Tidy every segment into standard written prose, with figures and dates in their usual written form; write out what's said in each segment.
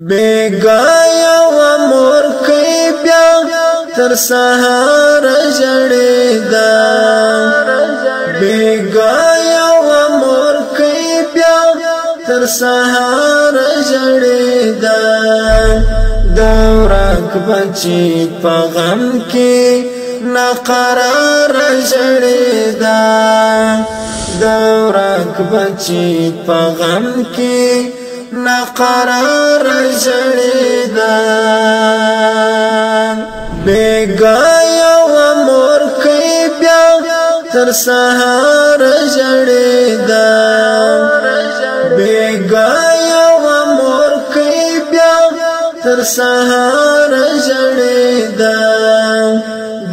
بیگایا و مور کئی بیا تر سهار جړېدا بیگایا و مور کئی بیا تر سهار جړېدا دورک بچی په غم کې ناقرار جړېدا دورک بچی په غم کې ناقرار جړېدا بیگایا و مور کئی بیا تر سهار جړېدا بیگایا و مور کئی بیا تر سهار جړېدا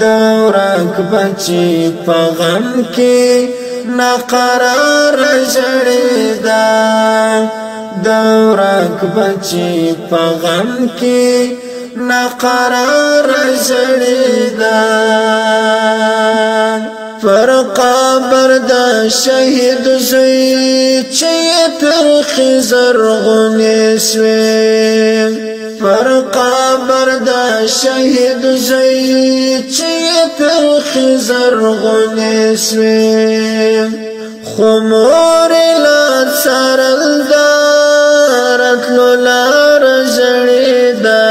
دورک بچی په غم کې ناقرار جړېدا دورک بچی په غم کې ناقرار جړېدا پر قبر د شهید زوی چې ترخې زرغونې سوې پر قبر د شهید زوی چې ترخې زرغونې سوې خو مور لا څارل راتلو لار جړېدا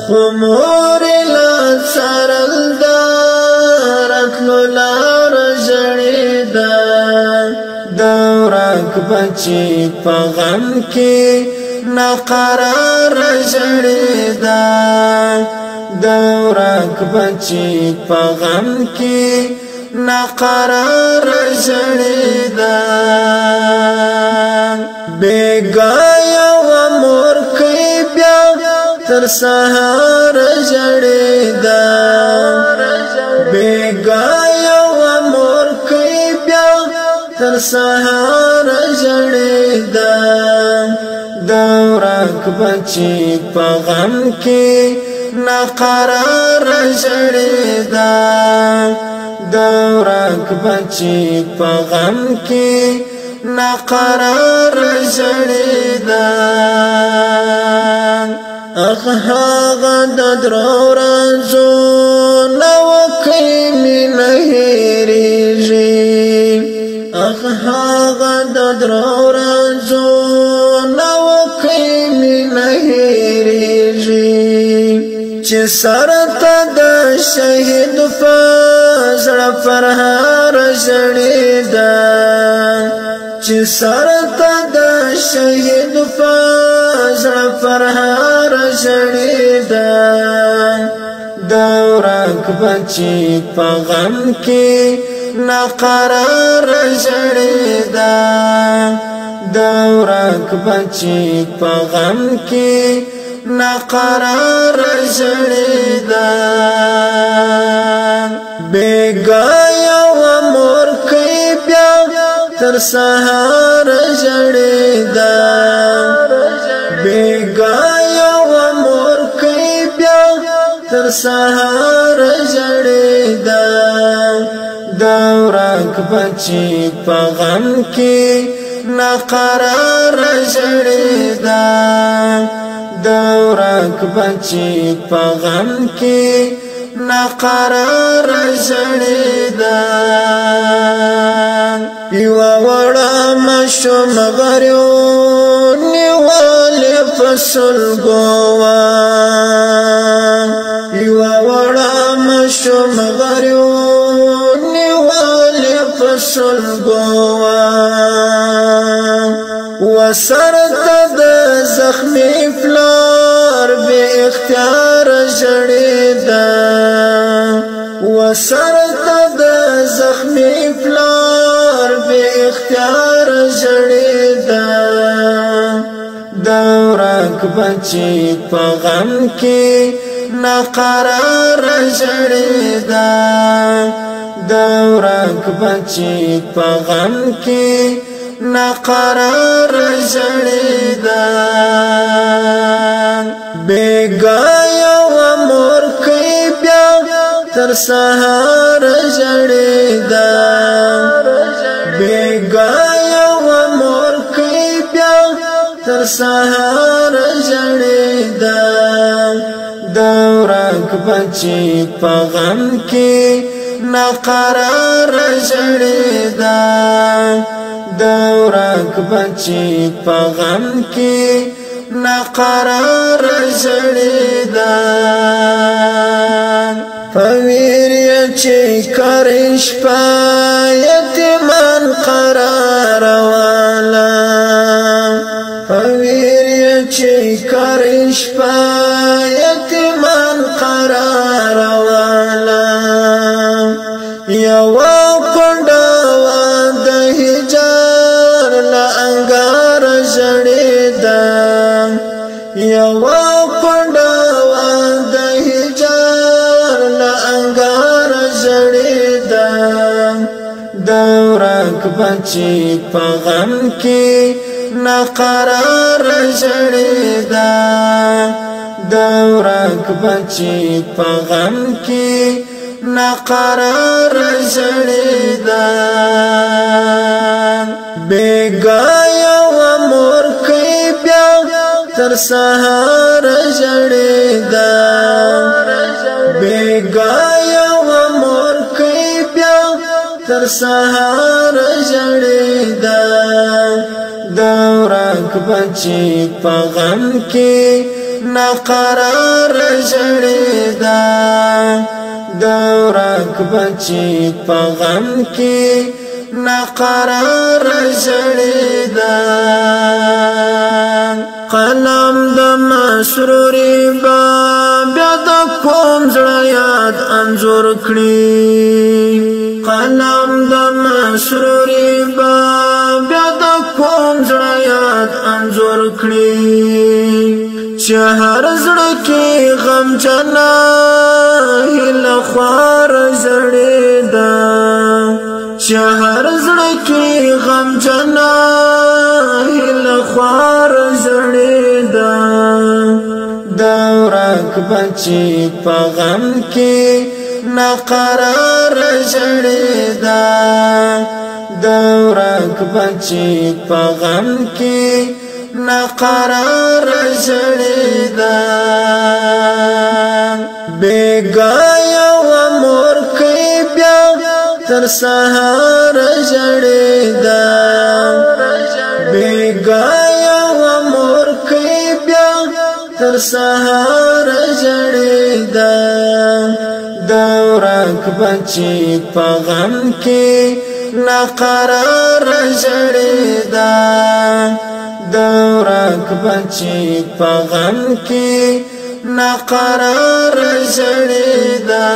خو مور لا څارل راتلو لار جړېدا دورک بچی په غم کې ناقرار جړېدا دورک بچی په غم کې ناقرار جړېدا بیگایا و مور کئی بیا تر سهار جړېدا بیگایا و مور کئی بیا تر سهار جړېدا دورک بچی په غم کې ناقرار جړېدا دورک بچی په غم کې ناقرار جړېدا هغه د درو ورځو نو کوي مینه هېرېږي هغه د درو ورځو نو کوي مینه هېرېږي چې سر ته د شهید په زړه پرهار جړېدا چې سر ته د شهید په زړه پرهار جړېدا دورک بچی په غم کې ناقرار جړېدا دورک بچی په غم کې ناقرار جړېدا بیگایا و مور کئی بیا تر سهار جړېدا بیگایا و مور کئی بیا تر سهار جړېدا دورک بچی په غم کې ناقرار جړېدا دورک بچی په غم کې ناقرار جړېدا یو وړه مشوم غریو نیولې فصل ګوا یو وړه مشوم غریو نیولې فصل ګوا وسرته د زخمي فلار به اختیار جړېدا وسرته د زخمي فلار به اختیار جړېدا دورک بچی په غم کې ناقرار جړېدا دورک بچی په غم کې ناقرار جړېدا بیگایا و مور کئی بیا تر سهار جړېدا بیگایا و مور کئی بیا تر سهار بچی په غم کې ناقرار ژړېدا د ورک بچی په غم کې ناقرار ژړېدا پویر چې کرش په یتیمان قرار والا پویر چې کرش په یتیمان قرار والا یو کونډه د هجر له انګار ژړېدا یو کونډه د هجر له انګار ژړېدا د ورک بچی په غم کې ناقرار ژړېدا د ورک بچی په غم کې ناقرار ژړېدا بیګا یو مور کوي بیا تر سهار ژړېدا بیګا یو مور کوي بیا تر سهار ژړېدا د ورک بچی په غم کې ناقرار ژړېدا د ورک بچی په غم کې ناقرار ژړېدا قلم د مسروري بیا د کوم زړه یاد انځور کړي قلم د مسروري بیا د کوم زړه یاد انځور کړي چې هر زړه کې غم جنا هله خوار ژړېدا چې هر زړه کې غم جنا هله خوار ژړېدا د ورک بچی په غم کې ناقرار ژړېدا د ورک بچی په غم کې ناقرار ژړېدا بیګا یو مور کوي بیا تر سهار ژړېدا بیګا یو مور کوي بیا تر سهار ژړېدا د ورک بچی په غم کې ناقرار ژړېدا د ورک بچی په غم کې ناقرار ژړېدا